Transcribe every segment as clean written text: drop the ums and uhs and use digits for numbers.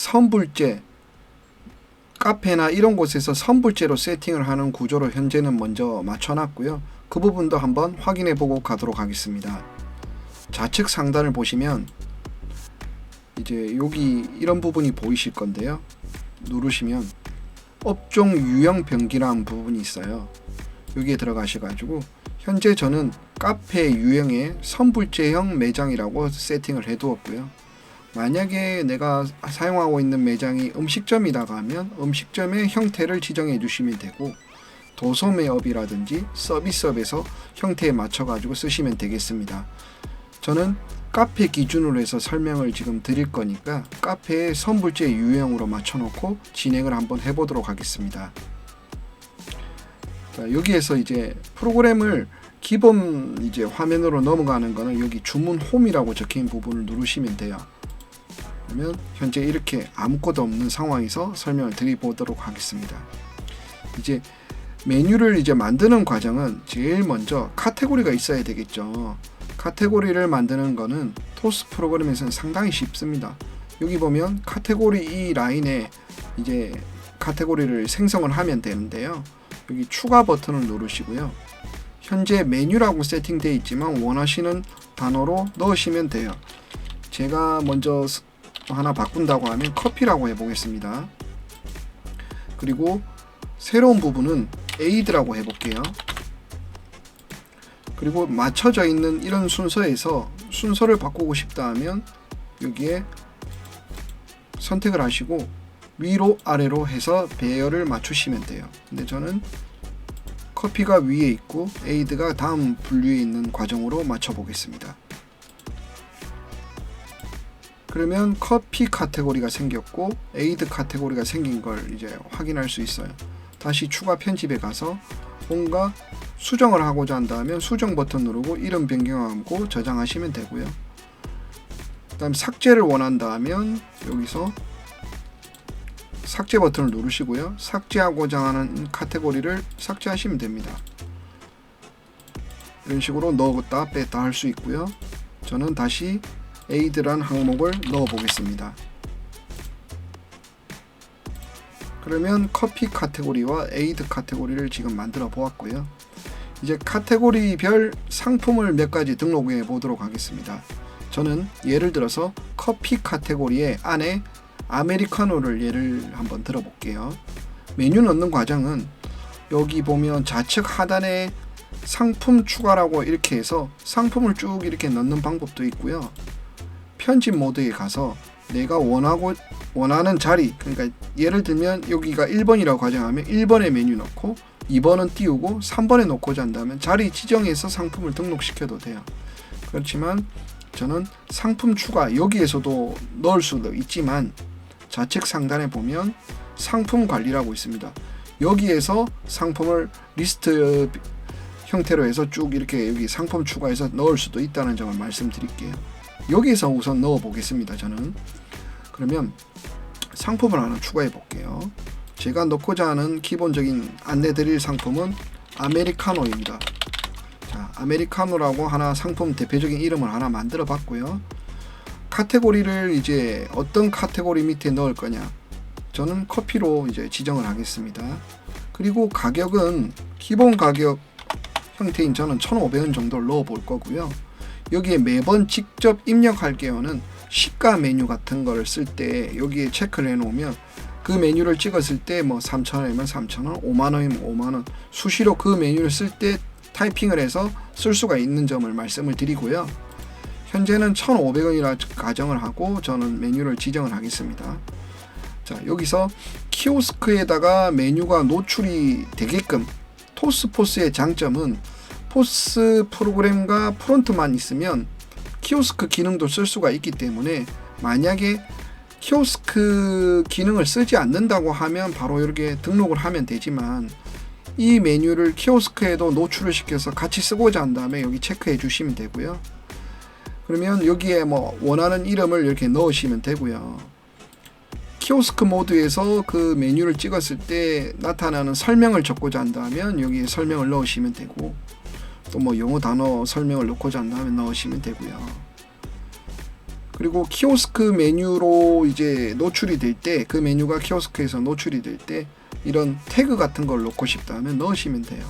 선불제, 카페나 이런 곳에서 선불제로 세팅을 하는 구조로 현재는 먼저 맞춰놨고요. 그 부분도 한번 확인해 보고 가도록 하겠습니다. 좌측 상단을 보시면 이제 여기 이런 부분이 보이실 건데요. 누르시면 업종 유형 변기라는 부분이 있어요. 여기에 들어가셔가지고 현재 저는 카페 유형의 선불제형 매장이라고 세팅을 해두었고요. 만약에 내가 사용하고 있는 매장이 음식점이라고 하면 음식점의 형태를 지정해 주시면 되고, 도소매업이라든지 서비스업에서 형태에 맞춰 가지고 쓰시면 되겠습니다. 저는 카페 기준으로 해서 설명을 지금 드릴 거니까 카페의 선불제 유형으로 맞춰 놓고 진행을 한번 해 보도록 하겠습니다. 자, 여기에서 이제 프로그램을 기본 이제 화면으로 넘어가는 거는 여기 주문 홈이라고 적힌 부분을 누르시면 돼요. 그러면 현재 이렇게 아무것도 없는 상황에서 설명을 드려보도록 하겠습니다. 이제 메뉴를 이제 만드는 과정은 제일 먼저 카테고리가 있어야 되겠죠. 카테고리를 만드는 거는 토스 프로그램에서는 상당히 쉽습니다. 여기 보면 카테고리 이 라인에 이제 카테고리를 생성을 하면 되는데요. 여기 추가 버튼을 누르시고요. 현재 메뉴라고 세팅되어 있지만 원하시는 단어로 넣으시면 돼요. 제가 먼저 하나 바꾼다고 하면 커피라고 해보겠습니다. 그리고 새로운 부분은 에이드라고 해볼게요. 그리고 맞춰져 있는 이런 순서에서 순서를 바꾸고 싶다 하면 여기에 선택을 하시고 위로 아래로 해서 배열을 맞추시면 돼요. 근데 저는 커피가 위에 있고 에이드가 다음 분류에 있는 과정으로 맞춰 보겠습니다. 그러면 커피 카테고리가 생겼고 에이드 카테고리가 생긴 걸 이제 확인할 수 있어요. 다시 추가 편집에 가서 뭔가 수정을 하고자 한다면 수정 버튼 누르고 이름 변경하고 저장하시면 되고요. 그 다음 삭제를 원한다 하면 여기서 삭제 버튼을 누르시고요. 삭제하고자 하는 카테고리를 삭제하시면 됩니다. 이런 식으로 넣었다 뺐다 할 수 있고요. 저는 다시 에이드란 항목을 넣어 보겠습니다. 그러면 커피 카테고리와 에이드 카테고리를 지금 만들어 보았고요. 이제 카테고리별 상품을 몇 가지 등록해 보도록 하겠습니다. 저는 예를 들어서 커피 카테고리의 안에 아메리카노를 예를 한번 들어 볼게요. 메뉴 넣는 과정은 여기 보면 좌측 하단에 상품 추가라고 이렇게 해서 상품을 쭉 이렇게 넣는 방법도 있고요. 편집 모드에 가서 내가 원하는 자리, 그러니까 예를 들면 여기가 1번이라고 가정하면 1번에 메뉴 넣고 2번은 띄우고 3번에 놓고자 한다면 자리 지정해서 상품을 등록시켜도 돼요. 그렇지만 저는 상품 추가 여기에서도 넣을 수도 있지만 좌측 상단에 보면 상품 관리라고 있습니다. 여기에서 상품을 리스트 형태로 해서 쭉 이렇게 여기 상품 추가해서 넣을 수도 있다는 점을 말씀드릴게요. 여기서 우선 넣어 보겠습니다. 저는 그러면 상품을 하나 추가해 볼게요. 제가 넣고자 하는 기본적인 안내 드릴 상품은 아메리카노입니다. 자, 아메리카노라고 하나 상품 대표적인 이름을 하나 만들어 봤고요. 카테고리를 이제 어떤 카테고리 밑에 넣을 거냐, 저는 커피로 이제 지정을 하겠습니다. 그리고 가격은 기본 가격 형태인 저는 1,500원 정도를 넣어 볼 거고요. 여기에 매번 직접 입력할게요는 시가 메뉴 같은 거를 쓸 때 여기에 체크를 해 놓으면 그 메뉴를 찍었을 때 뭐 3,000원이면 3,000원, 5만원이면 5만원 수시로 그 메뉴를 쓸 때 타이핑을 해서 쓸 수가 있는 점을 말씀을 드리고요. 현재는 1,500원이라 가정을 하고 저는 메뉴를 지정을 하겠습니다. 자, 여기서 키오스크에다가 메뉴가 노출이 되게끔, 토스포스의 장점은 포스 프로그램과 프론트만 있으면 키오스크 기능도 쓸 수가 있기 때문에 만약에 키오스크 기능을 쓰지 않는다고 하면 바로 이렇게 등록을 하면 되지만 이 메뉴를 키오스크에도 노출을 시켜서 같이 쓰고자 한다면 여기 체크해 주시면 되고요. 그러면 여기에 뭐 원하는 이름을 이렇게 넣으시면 되고요. 키오스크 모드에서 그 메뉴를 찍었을 때 나타나는 설명을 적고자 한다면 여기에 설명을 넣으시면 되고, 또 뭐 영어 단어 설명을 넣고자 한다면 넣으시면 되고요. 그리고 키오스크 메뉴로 이제 노출이 될 때, 그 메뉴가 키오스크에서 노출이 될 때 이런 태그 같은 걸 넣고 싶다 하면 넣으시면 돼요.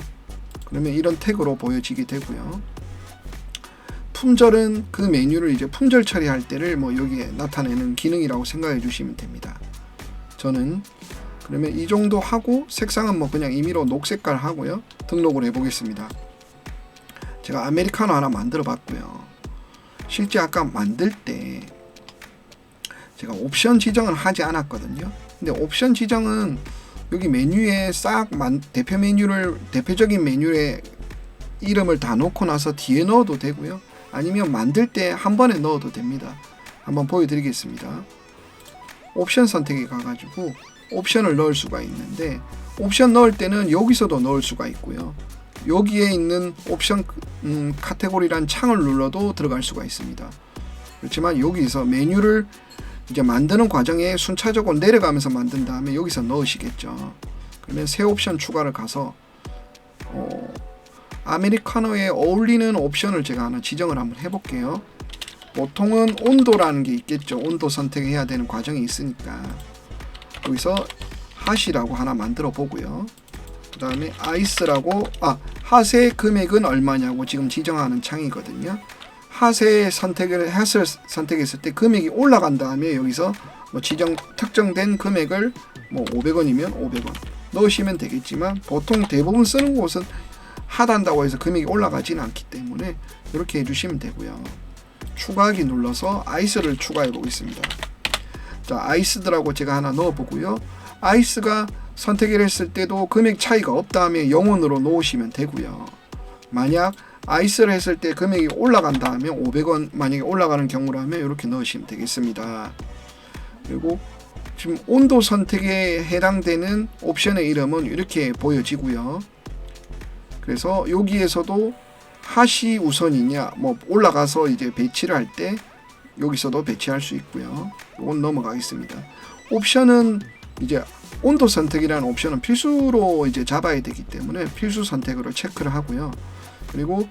그러면 이런 태그로 보여지게 되고요. 품절은 그 메뉴를 이제 품절 처리할 때를 뭐 여기에 나타내는 기능이라고 생각해 주시면 됩니다. 저는 그러면 이 정도 하고 색상은 뭐 그냥 임의로 녹색깔 하고요. 등록을 해 보겠습니다. 제가 아메리카노 하나 만들어 봤고요. 실제 아까 만들 때 제가 옵션 지정을 하지 않았거든요. 근데 옵션 지정은 여기 메뉴에 대표적인 메뉴의 이름을 다 놓고 나서 뒤에 넣어도 되고요. 아니면 만들 때 한 번에 넣어도 됩니다. 한번 보여드리겠습니다. 옵션 선택에 가가지고 옵션을 넣을 수가 있는데, 옵션 넣을 때는 여기서도 넣을 수가 있고요. 여기에 있는 옵션 카테고리란 창을 눌러도 들어갈 수가 있습니다. 그렇지만 여기서 메뉴를 이제 만드는 과정에 순차적으로 내려가면서 만든 다음에 여기서 넣으시겠죠. 그러면 새 옵션 추가를 가서 아메리카노에 어울리는 옵션을 제가 하나 지정을 한번 해볼게요. 보통은 온도라는 게 있겠죠. 온도 선택해야 되는 과정이 있으니까 여기서 핫이라고 하나 만들어 보고요. 그 다음에 아이스라고, 핫의 금액은 얼마냐고 지금 지정하는 창이거든요. 핫을 선택했을 때 금액이 올라간 다음에 여기서 뭐 특정된 금액을 뭐 500원이면 500원 넣으시면 되겠지만, 보통 대부분 쓰는 곳은 핫한다고 해서 금액이 올라가지는 않기 때문에 이렇게 해주시면 되고요. 추가하기 눌러서 아이스를 추가해 보겠습니다. 자, 아이스드라고 제가 하나 넣어 보고요. 아이스가 선택을 했을 때도 금액 차이가 없다 하면 0원으로 놓으시면 되고요. 만약 아이스를 했을 때 금액이 올라간다 하면 500원, 만약에 올라가는 경우라면 이렇게 넣으시면 되겠습니다. 그리고 지금 온도 선택에 해당되는 옵션의 이름은 이렇게 보여지고요. 그래서 여기에서도 핫이 우선이냐, 뭐 올라가서 이제 배치를 할 때 여기서도 배치할 수 있고요. 이건 넘어가겠습니다. 옵션은 이제 온도 선택이라는 옵션은 필수로 이제 잡아야 되기 때문에 필수 선택으로 체크를 하고요. 그리고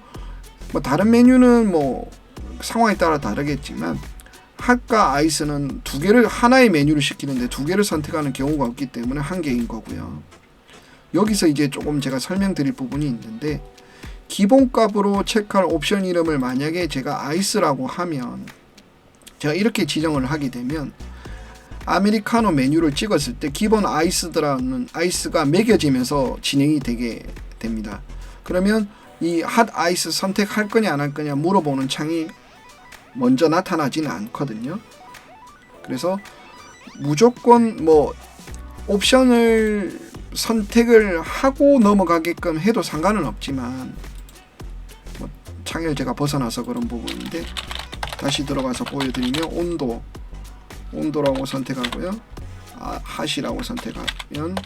뭐 다른 메뉴는 뭐 상황에 따라 다르겠지만, 핫과 아이스는 두 개를 하나의 메뉴를 시키는데 두 개를 선택하는 경우가 없기 때문에 한 개인 거고요. 여기서 이제 조금 제가 설명드릴 부분이 있는데, 기본값으로 체크할 옵션 이름을 만약에 제가 아이스라고 하면, 제가 이렇게 지정을 하게 되면 아메리카노 메뉴를 찍었을 때 기본 아이스라는 아이스가 매겨지면서 진행이 되게 됩니다. 그러면 이 핫 아이스 선택할 거냐 안 할 거냐 물어보는 창이 먼저 나타나지는 않거든요. 그래서 무조건 뭐 옵션을 선택을 하고 넘어가게끔 해도 상관은 없지만, 뭐 창을 제가 벗어나서 그런 부분인데 다시 들어가서 보여드리면 온도라고 선택하고요. 핫이라고 선택하면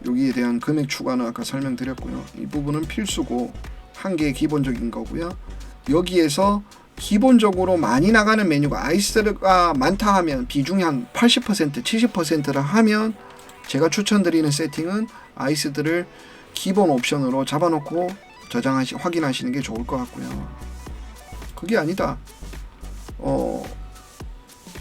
여기에 대한 금액 추가는 아까 설명드렸고요. 이 부분은 필수고 한 개의 기본적인 거고요. 여기에서 기본적으로 많이 나가는 메뉴가 아이스가 많다 하면 비중이 한 80%, 70%라 하면 제가 추천드리는 세팅은 아이스들을 기본 옵션으로 잡아놓고 확인하시는 게 좋을 것 같고요. 그게 아니다,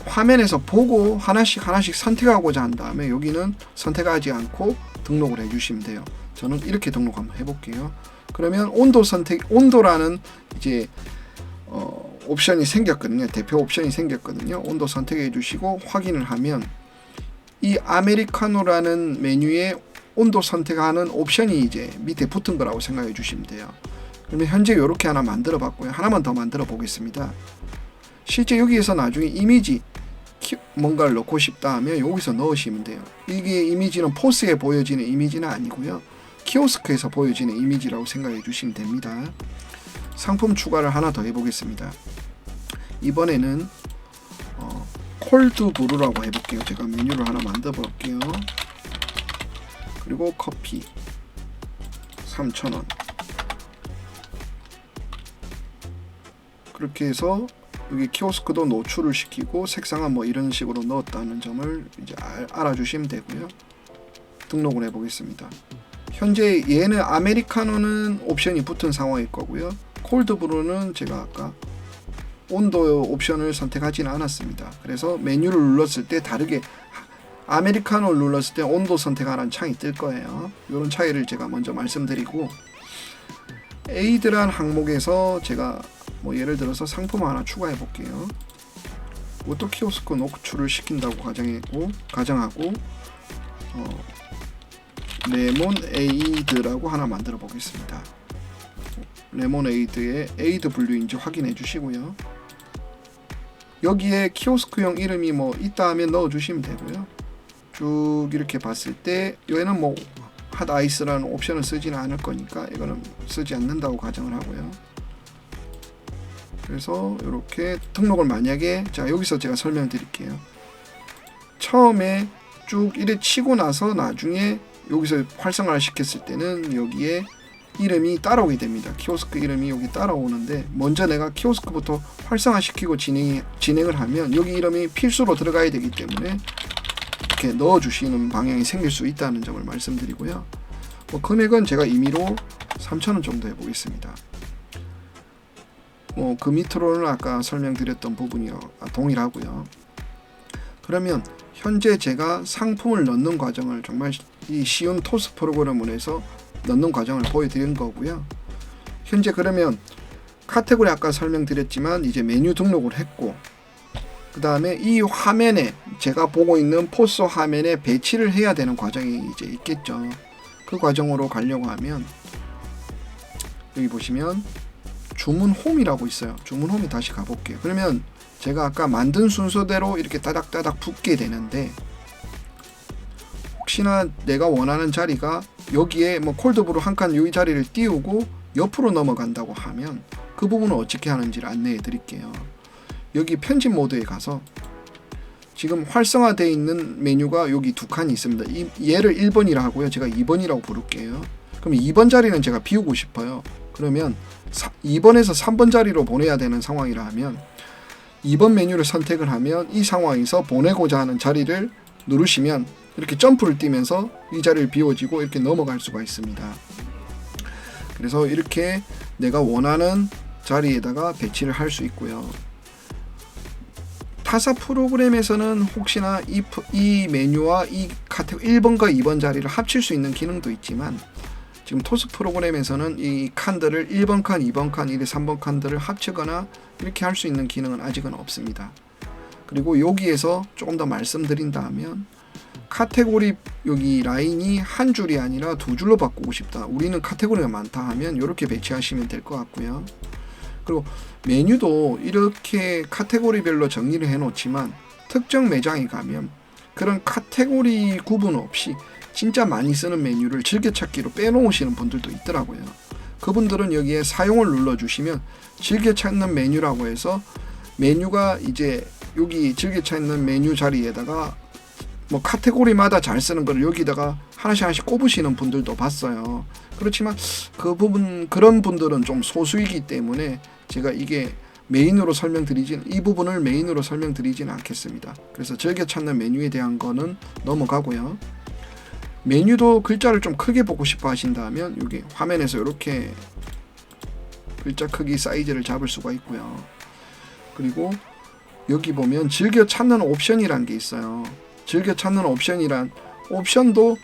화면에서 보고 하나씩 선택하고자 한 다음에 여기는 선택하지 않고 등록을 해주시면 돼요. 저는 이렇게 등록 한번 해볼게요. 그러면 온도라는 이제 옵션이 생겼거든요. 대표 옵션이 생겼거든요. 온도 선택해 주시고 확인을 하면 이 아메리카노라는 메뉴에 온도 선택하는 옵션이 이제 밑에 붙은 거라고 생각해 주시면 돼요. 그러면 현재 이렇게 하나 만들어 봤고요. 하나만 더 만들어 보겠습니다. 실제 여기에서 나중에 이미지 뭔가를 넣고 싶다 하면 여기서 넣으시면 돼요. 이게 이미지는 포스에 보여지는 이미지는 아니고요. 키오스크에서 보여지는 이미지라고 생각해 주시면 됩니다. 상품 추가를 하나 더 해보겠습니다. 이번에는 콜드 브루라고 해볼게요. 제가 메뉴를 하나 만들어 볼게요. 그리고 커피 3,000원. 그렇게 해서 여기 키오스크도 노출을 시키고 색상은 뭐 이런 식으로 넣었다는 점을 이제 알아주시면 되고요. 등록을 해보겠습니다. 현재 얘는 아메리카노는 옵션이 붙은 상황일 거고요. 콜드브루는 제가 아까 온도 옵션을 선택하지는 않았습니다. 그래서 메뉴를 눌렀을 때 다르게 아메리카노를 눌렀을 때 온도 선택하라는 창이 뜰 거예요. 이런 차이를 제가 먼저 말씀드리고, 에이드란 항목에서 제가 뭐 예를 들어서 상품 하나 추가해 볼게요. 오토 키오스크 노출을 시킨다고 가정하고 레몬에이드라고 하나 만들어 보겠습니다. 레몬에이드의 에이드 분류인지 확인해 주시고요. 여기에 키오스크용 이름이 뭐 있다 하면 넣어 주시면 되고요. 쭉 이렇게 봤을 때 얘는 뭐 핫 아이스라는 옵션을 쓰지는 않을 거니까 이거는 쓰지 않는다고 가정을 하고요. 그래서 이렇게 등록을 만약에, 자 여기서 제가 설명드릴게요. 처음에 쭉 이래 치고 나서 나중에 여기서 활성화를 시켰을 때는 여기에 이름이 따라오게 됩니다. 키오스크 이름이 여기 따라오는데, 먼저 내가 키오스크부터 활성화시키고 진행을 하면 여기 이름이 필수로 들어가야 되기 때문에 이렇게 넣어주시는 방향이 생길 수 있다는 점을 말씀드리고요. 뭐 금액은 제가 임의로 3,000원 정도 해보겠습니다. 뭐 그 밑으로는 아까 설명드렸던 부분이랑 동일하고요. 그러면 현재 제가 상품을 넣는 과정을 정말 이 쉬운 토스 프로그램을 해서 넣는 과정을 보여드린 거고요. 현재 그러면 카테고리 아까 설명드렸지만 이제 메뉴 등록을 했고, 그 다음에 이 화면에 제가 보고 있는 포스 화면에 배치를 해야 되는 과정이 이제 있겠죠. 그 과정으로 가려고 하면 여기 보시면 주문 홈이라고 있어요. 주문 홈이 다시 가볼게요. 그러면 제가 아까 만든 순서대로 이렇게 따닥따닥 붙게 되는데, 혹시나 내가 원하는 자리가 여기에 뭐 콜드브루 한 칸 이 자리를 띄우고 옆으로 넘어간다고 하면 그 부분을 어떻게 하는지를 안내해 드릴게요. 여기 편집 모드에 가서 지금 활성화되어 있는 메뉴가 여기 두 칸이 있습니다. 얘를 1번이라 하고요. 제가 2번이라고 부를게요. 그럼 2번 자리는 제가 비우고 싶어요. 그러면 2번에서 3번 자리로 보내야 되는 상황이라 하면 2번 메뉴를 선택을 하면 이 상황에서 보내고자 하는 자리를 누르시면 이렇게 점프를 뛰면서 이 자리를 비워지고 이렇게 넘어갈 수가 있습니다. 그래서 이렇게 내가 원하는 자리에다가 배치를 할 수 있고요. 타사 프로그램에서는 혹시나 이 메뉴와 이 카테고리 1번과 2번 자리를 합칠 수 있는 기능도 있지만, 지금 토스 프로그램에서는 이 칸들을 1번 칸, 2번 칸, 3번 칸들을 합치거나 이렇게 할 수 있는 기능은 아직은 없습니다. 그리고 여기에서 조금 더 말씀드린다면, 카테고리 여기 라인이 한 줄이 아니라 두 줄로 바꾸고 싶다, 우리는 카테고리가 많다 하면 이렇게 배치하시면 될 것 같고요. 그리고 메뉴도 이렇게 카테고리별로 정리를 해 놓지만 특정 매장에 가면 그런 카테고리 구분 없이 진짜 많이 쓰는 메뉴를 즐겨찾기로 빼놓으시는 분들도 있더라고요. 그분들은 여기에 사용을 눌러주시면 즐겨찾는 메뉴라고 해서 메뉴가 이제 여기 즐겨찾는 메뉴 자리에다가 뭐 카테고리마다 잘 쓰는 걸 여기다가 하나씩 꼽으시는 분들도 봤어요. 그렇지만 그런 분들은 좀 소수이기 때문에 제가 이게 이 부분을 메인으로 설명드리지는 않겠습니다. 그래서 즐겨 찾는 메뉴에 대한 거는 넘어가고요. 메뉴도 글자를 좀 크게 보고 싶어 하신다면 여기 화면에서 이렇게 글자 크기 사이즈를 잡을 수가 있고요. 그리고 여기 보면 즐겨 찾는 옵션이란 게 있어요. 즐겨 찾는 옵션도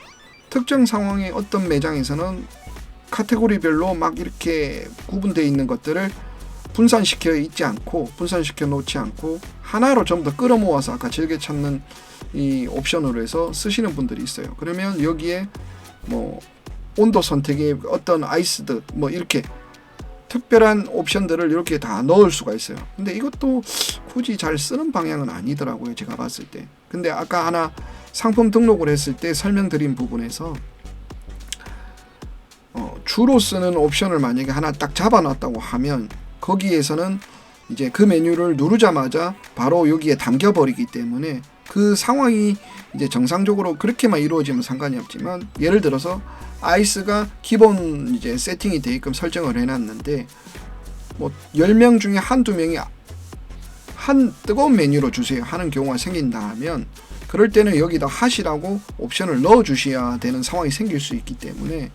특정 상황의 어떤 매장에서는 카테고리별로 막 이렇게 구분되어 있는 것들을 분산시켜 놓지 않고 하나로 전부 다 끌어모아서 아까 즐겨 찾는 이 옵션으로 해서 쓰시는 분들이 있어요. 그러면 여기에 뭐 온도 선택에 어떤 아이스드 뭐 이렇게 특별한 옵션들을 이렇게 다 넣을 수가 있어요. 근데 이것도 굳이 잘 쓰는 방향은 아니더라고요, 제가 봤을 때. 근데 아까 하나 상품 등록을 했을 때 설명드린 부분에서 주로 쓰는 옵션을 만약에 하나 딱 잡아놨다고 하면 거기에서는 이제 그 메뉴를 누르자마자 바로 여기에 담겨버리기 때문에 그 상황이 이제 정상적으로 그렇게만 이루어지면 상관이 없지만, 예를 들어서 아이스가 기본 이제 세팅이 되게끔 설정을 해놨는데 뭐 10명 중에 한두 명이 한 뜨거운 메뉴로 주세요 하는 경우가 생긴다 하면 그럴 때는 여기다 핫이라고 옵션을 넣어 주셔야 되는 상황이 생길 수 있기 때문에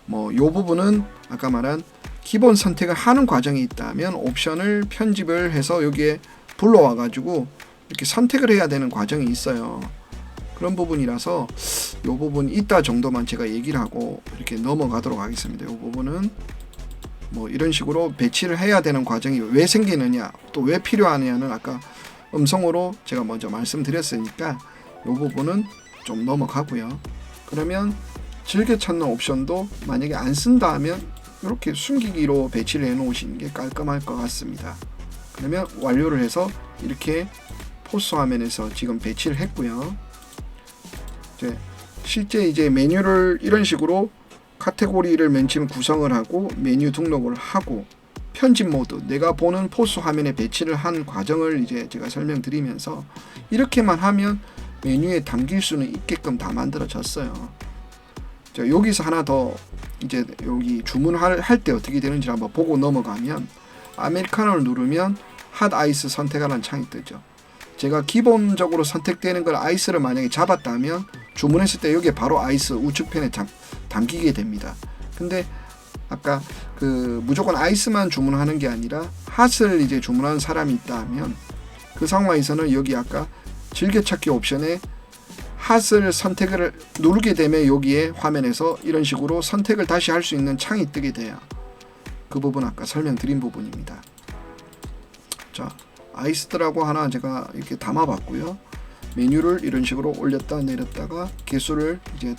뭐 요 부분은 아까 말한 기본 선택을 하는 과정이 있다면 옵션을 편집을 해서 여기에 불러와 가지고 이렇게 선택을 해야 되는 과정이 있어요. 그런 부분이라서 요 부분 이따 정도만 제가 얘기를 하고 이렇게 넘어가도록 하겠습니다. 요 부분은 뭐 이런 식으로 배치를 해야 되는 과정이 왜 생기느냐, 또 왜 필요하느냐는 아까 음성으로 제가 먼저 말씀드렸으니까 이 부분은 좀 넘어가고요. 그러면 즐겨 찾는 옵션도 만약에 안 쓴다 하면 이렇게 숨기기로 배치를 해 놓으시는 게 깔끔할 것 같습니다. 그러면 완료를 해서 이렇게 포스 화면에서 지금 배치를 했고요. 실제 이제 메뉴를 이런 식으로 카테고리를 맨 처음 구성을 하고 메뉴 등록을 하고 편집 모드, 내가 보는 포스 화면에 배치를 한 과정을 이제 제가 설명드리면서 이렇게만 하면 메뉴에 담길 수는 있게끔 다 만들어졌어요. 자, 여기서 하나 더 이제 여기 주문할 때 어떻게 되는지 한번 보고 넘어가면 아메리카노를 누르면 핫 아이스 선택하라는 창이 뜨죠. 제가 기본적으로 선택되는 걸 아이스를 만약에 잡았다면 주문했을 때 여기에 바로 아이스 우측편에 담기게 됩니다. 근데 아까 그 무조건 아이스만 주문하는 게 아니라 핫을 이제 주문하는 사람이 있다 하면 그 상황에서는 여기 아까 즐겨찾기 옵션에 핫을 선택을 누르게 되면 여기에 화면에서 이런 식으로 선택을 다시 할 수 있는 창이 뜨게 돼요. 그 부분 아까 설명드린 부분입니다. 자, 아이스들하고 하나 제가 이렇게 담아봤고요. 메뉴를 이런 식으로 올렸다 내렸다가 개수를 이제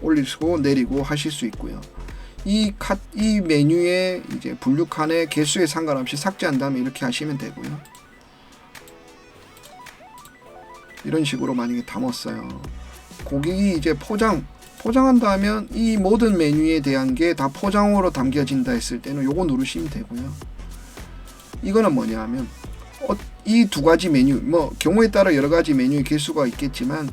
올리고 내리고 하실 수 있고요. 이 메뉴의 이제 분류 칸의 개수에 상관없이 삭제한 다음에 이렇게 하시면 되고요. 이런 식으로 만약에 담았어요. 고객이 이제 포장한다 하면 이 모든 메뉴에 대한 게 다 포장으로 담겨진다 했을 때는 요거 누르시면 되고요. 이거는 뭐냐 하면 이 두 가지 메뉴, 뭐 경우에 따라 여러 가지 메뉴의 개수가 있겠지만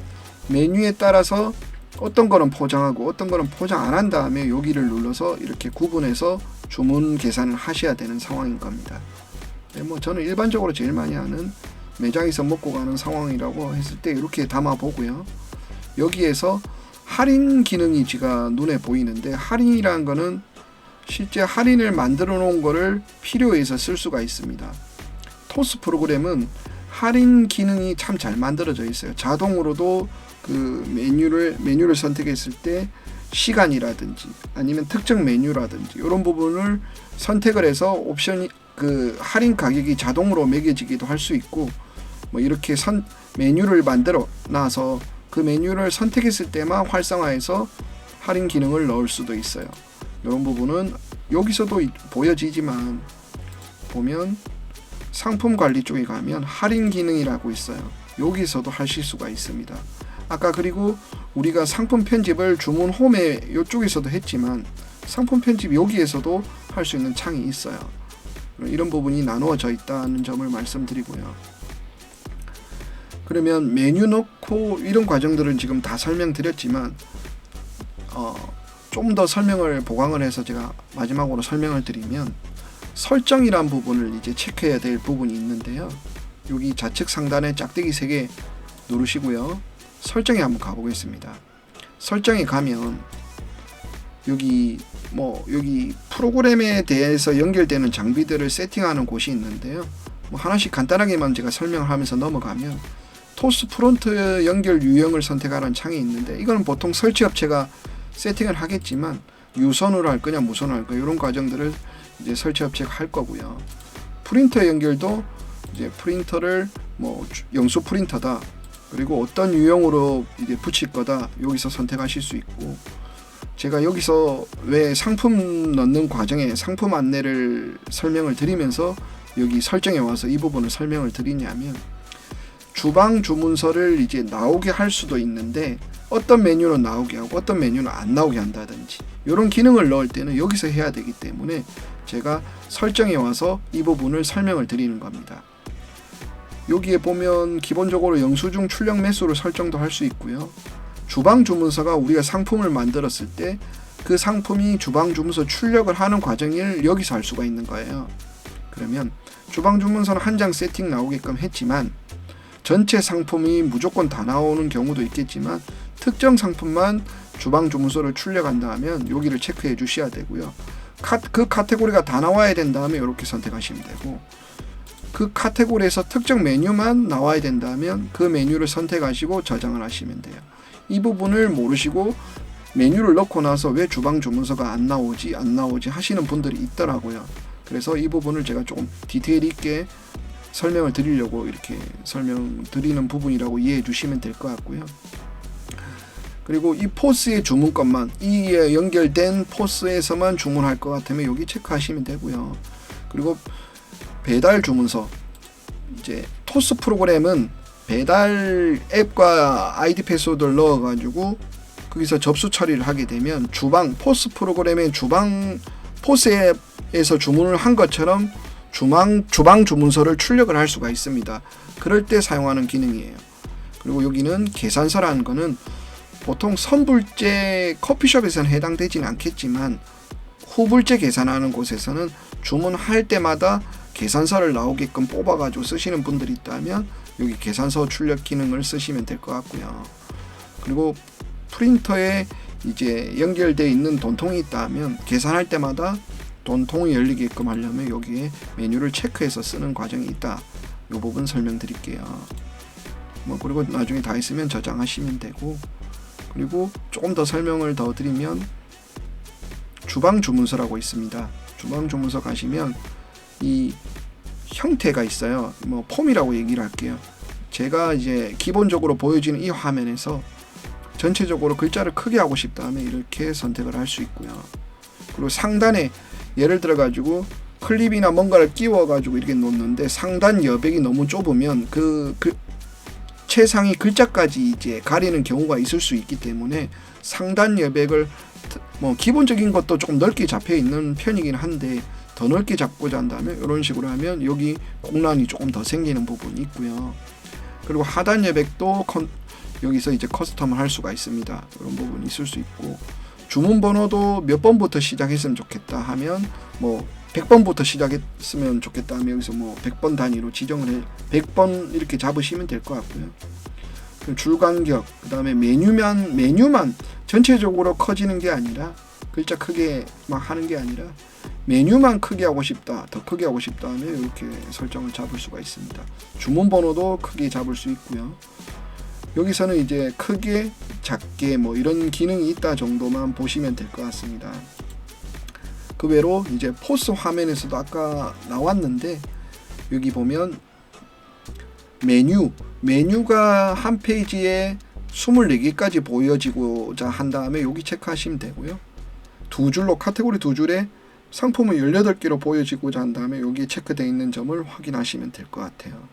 메뉴에 따라서 어떤 거는 포장하고 어떤 거는 포장 안 한 다음에 여기를 눌러서 이렇게 구분해서 주문 계산을 하셔야 되는 상황인 겁니다. 네, 뭐 저는 일반적으로 제일 많이 하는 매장에서 먹고 가는 상황이라고 했을 때 이렇게 담아 보고요. 여기에서 할인 기능이 제가 눈에 보이는데 할인이라는 거는 실제 할인을 만들어 놓은 거를 필요해서 쓸 수가 있습니다. 토스 프로그램은 할인 기능이 참 잘 만들어져 있어요. 자동으로도 그 메뉴를 선택했을 때 시간이라든지 아니면 특정 메뉴라든지 이런 부분을 선택을 해서 옵션이 그 할인 가격이 자동으로 매겨지기도 할 수 있고 뭐 이렇게 메뉴를 만들어 놔서 그 메뉴를 선택했을 때만 활성화해서 할인 기능을 넣을 수도 있어요. 이런 부분은 여기서도 보여지지만 보면 상품 관리 쪽에 가면 할인 기능이라고 있어요. 여기서도 하실 수가 있습니다. 아까 그리고 우리가 상품 편집을 주문 홈에 이쪽에서도 했지만 상품 편집 여기에서도 할 수 있는 창이 있어요. 이런 부분이 나누어져 있다는 점을 말씀드리고요. 그러면 메뉴 넣고 이런 과정들은 지금 다 설명드렸지만 좀 더 설명을 보강을 해서 제가 마지막으로 설명을 드리면 설정이란 부분을 이제 체크해야 될 부분이 있는데요. 여기 좌측 상단에 짝대기 3개 누르시고요. 설정에 한번 가보겠습니다. 설정에 가면 여기 프로그램에 대해서 연결되는 장비들을 세팅하는 곳이 있는데요. 뭐 하나씩 간단하게만 제가 설명을 하면서 넘어가면 토스 프론트 연결 유형을 선택하라는 창이 있는데 이거는 보통 설치 업체가 세팅을 하겠지만 유선으로 할 거냐 무선으로 할 거냐 이런 과정들을 이제 설치 업체가 할 거고요. 프린터 연결도 이제 프린터를 뭐 영수 프린터다 그리고 어떤 유형으로 이제 붙일 거다 여기서 선택하실 수 있고 제가 여기서 왜 상품 넣는 과정에 상품 안내를 설명을 드리면서 여기 설정에 와서 이 부분을 설명을 드리냐면 주방 주문서를 이제 나오게 할 수도 있는데 어떤 메뉴는 나오게 하고 어떤 메뉴는 안 나오게 한다든지 이런 기능을 넣을 때는 여기서 해야 되기 때문에 제가 설정에 와서 이 부분을 설명을 드리는 겁니다. 여기에 보면 기본적으로 영수증 출력 매수를 설정도 할 수 있고요. 주방 주문서가 우리가 상품을 만들었을 때 그 상품이 주방 주문서 출력을 하는 과정을 여기서 할 수가 있는 거예요. 그러면 주방 주문서는 한 장 세팅 나오게끔 했지만 전체 상품이 무조건 다 나오는 경우도 있겠지만 특정 상품만 주방 주문서를 출력한다 하면 여기를 체크해 주셔야 되고요. 그 카테고리가 다 나와야 된다면 이렇게 선택하시면 되고, 그 카테고리에서 특정 메뉴만 나와야 된다면 그 메뉴를 선택하시고 저장을 하시면 돼요. 이 부분을 모르시고 메뉴를 넣고 나서 왜 주방 주문서가 안 나오지 하시는 분들이 있더라고요. 그래서 이 부분을 제가 조금 디테일 있게 설명을 드리려고 이렇게 설명드리는 부분이라고 이해해 주시면 될 것 같고요. 그리고 이 포스의 주문권만, 이에 연결된 포스에서만 주문할 것 같으면 여기 체크하시면 되고요. 그리고 배달 주문서, 이제 토스 프로그램은 배달 앱과 아이디 패스워드를 넣어가지고 거기서 접수 처리를 하게 되면 주방 포스 프로그램의 주방 포스에서 주문을 한 것처럼 주방 주문서를 출력을 할 수가 있습니다. 그럴 때 사용하는 기능이에요. 그리고 여기는 계산서라는 거는 보통 선불제 커피숍에서는 해당되지는 않겠지만 후불제 계산하는 곳에서는 주문할 때마다 계산서를 나오게끔 뽑아가지고 쓰시는 분들이 있다면 여기 계산서 출력 기능을 쓰시면 될 것 같고요. 그리고 프린터에 이제 연결되어 있는 돈통이 있다면 계산할 때마다 돈통이 열리게끔 하려면 여기에 메뉴를 체크해서 쓰는 과정이 있다. 이 부분 설명드릴게요. 그리고 나중에 다 있으면 저장하시면 되고, 그리고 조금 더 설명을 더 드리면 주방 주문서라고 있습니다. 주방 주문서 가시면 이 형태가 있어요. 폼이라고 얘기를 할게요. 제가 이제 기본적으로 보여지는 이 화면에서 전체적으로 글자를 크게 하고 싶다 하면 이렇게 선택을 할 수 있고요. 그리고 상단에 예를 들어 가지고 클립이나 뭔가를 끼워 가지고 이렇게 놓는데 상단 여백이 너무 좁으면 그 최상위 글자까지 이제 가리는 경우가 있을 수 있기 때문에 상단 여백을 기본적인 것도 조금 넓게 잡혀 있는 편이긴 한데 더 넓게 잡고자 한다면 이런 식으로 하면 여기 공란이 조금 더 생기는 부분이 있고요. 그리고 하단 여백도 여기서 이제 커스텀을 할 수가 있습니다. 이런 부분이 있을 수 있고, 주문 번호도 몇 번부터 시작했으면 좋겠다 하면 100번부터 시작했으면 좋겠다 하면 여기서 100번 단위로 지정을 해 100번 이렇게 잡으시면 될 것 같고요. 줄 간격, 그 다음에 메뉴만 전체적으로 커지는 게 아니라 글자 크게 막 하는 게 아니라 메뉴만 크게 하고 싶다, 더 크게 하고 싶다 하면 이렇게 설정을 잡을 수가 있습니다. 주문 번호도 크게 잡을 수 있고요. 여기서는 이제 크게, 작게 이런 기능이 있다 정도만 보시면 될 것 같습니다. 그 외로 이제 포스 화면에서도 아까 나왔는데 여기 보면 메뉴가 한 페이지에 24개까지 보여지고자 한다면 여기 체크하시면 되고요. 두 줄로 카테고리 두 줄에 상품을 18개로 보여지고자 한다면 여기에 체크되어 있는 점을 확인하시면 될 것 같아요.